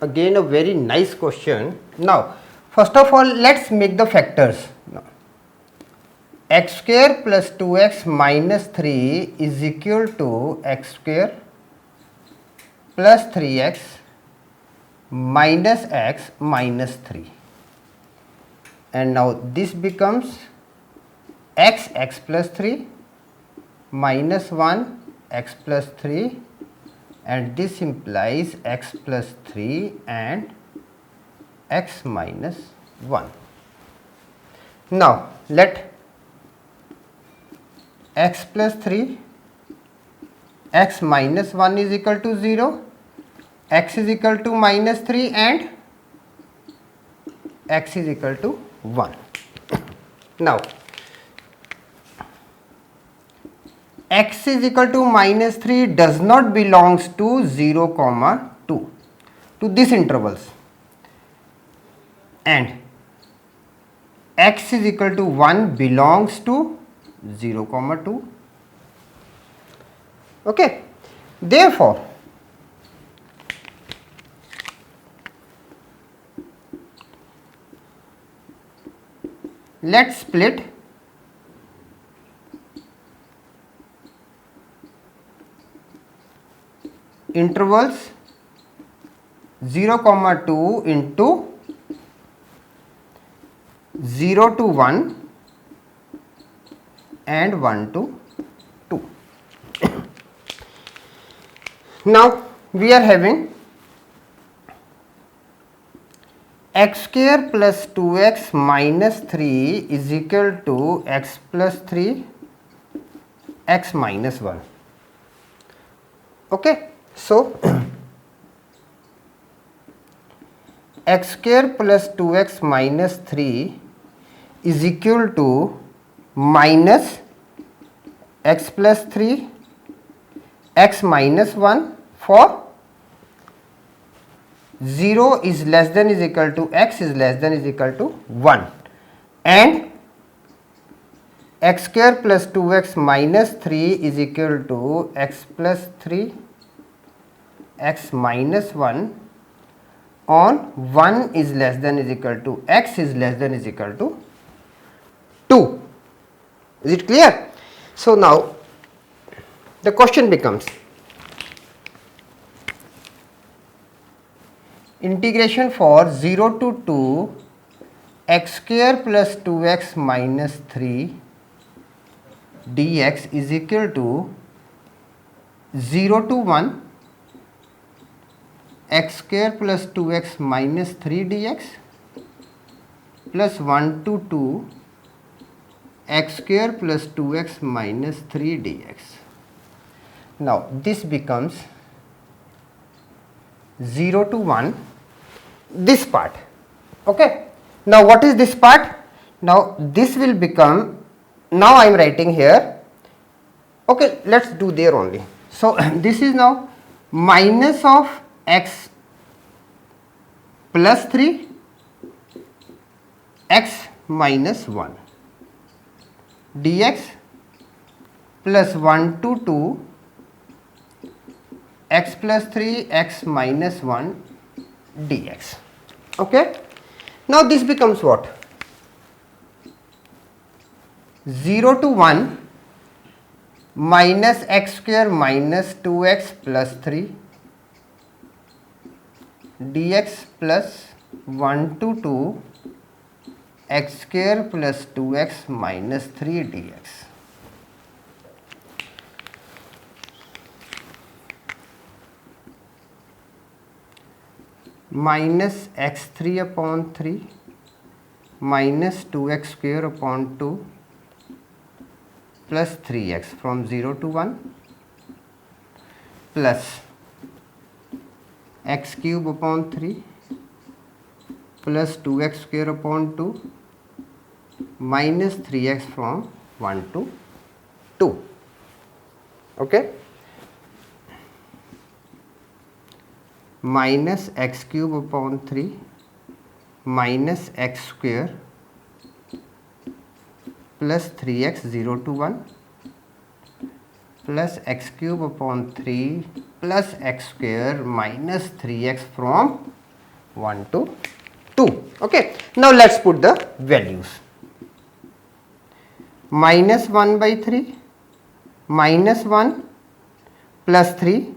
Again a very nice question. Now first of all let's make the factors. Now, x square plus 2x minus 3 is equal to x square plus 3x minus x minus 3, and now this becomes x plus 3 minus 1 x plus 3, and this implies x plus 3 and x minus 1. Now let x plus 3 x minus 1 is equal to 0, x is equal to minus 3 and x is equal to 1. Now x is equal to minus 3 does not belongs to 0 comma 2 to these intervals, and x is equal to 1 belongs to 0 comma 2. Okay, therefore let's split intervals 0 comma 2 into 0 to 1 and 1 to 2. Now we are having x square plus 2x minus 3 is equal to x plus 3 x minus 1. Okay, so x square plus 2x minus 3 is equal to minus x plus 3 x minus 1 for 0 is less than is equal to x is less than is equal to 1, and x square plus 2x minus 3 is equal to x plus 3 x minus 1 on 1 is less than is equal to x is less than is equal to 2. Is it clear? So now the question becomes integration for 0 to 2 x square plus 2x minus 3 dx is equal to 0 to 1 x square plus 2x minus 3 dx plus 1 to 2 x square plus 2x minus 3 dx. Now this becomes 0 to 1 this part. Okay, now what is this part? Now this will become, now I am writing here, okay, let's do there only. So this is now minus of x plus 3 x minus 1 dx plus 1 to 2 x plus 3 x minus 1 dx. Okay, now this becomes what? 0 to 1 minus x square minus 2x plus 3 dx plus 1 to 2 x square plus 2x minus 3 dx. Minus x3 upon 3 minus 2x square upon 2 plus 3x from 0 to 1 plus x cube upon 3 plus 2x square upon 2 minus 3x from 1 to 2. Okay, minus x cube upon 3 minus x square plus 3x 0 to 1 plus x cube upon 3 plus x square minus 3x from 1 to 2. Okay. Now let's put the values. Minus 1 by 3, minus 1 plus 3,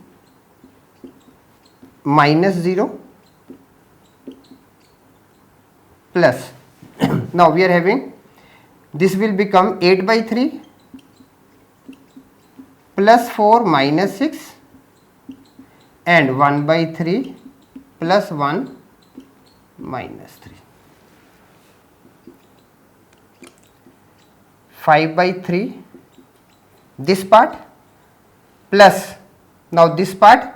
minus 0 plus now we are having this will become 8 by 3 plus 4 minus 6 and 1 by 3 plus 1 minus 3. 5 by 3 this part plus now this part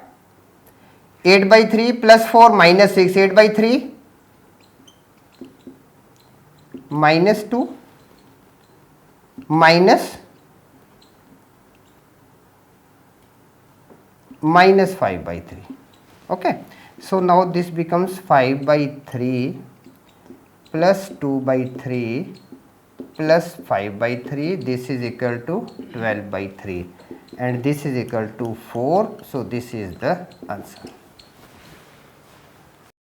8 by 3 plus 4 minus 6, 8 by 3 minus 2 minus 5 by 3. Okay. So now this becomes 5 by 3 plus 2 by 3 plus 5 by 3, this is equal to 12 by 3 and this is equal to 4. So this is the answer.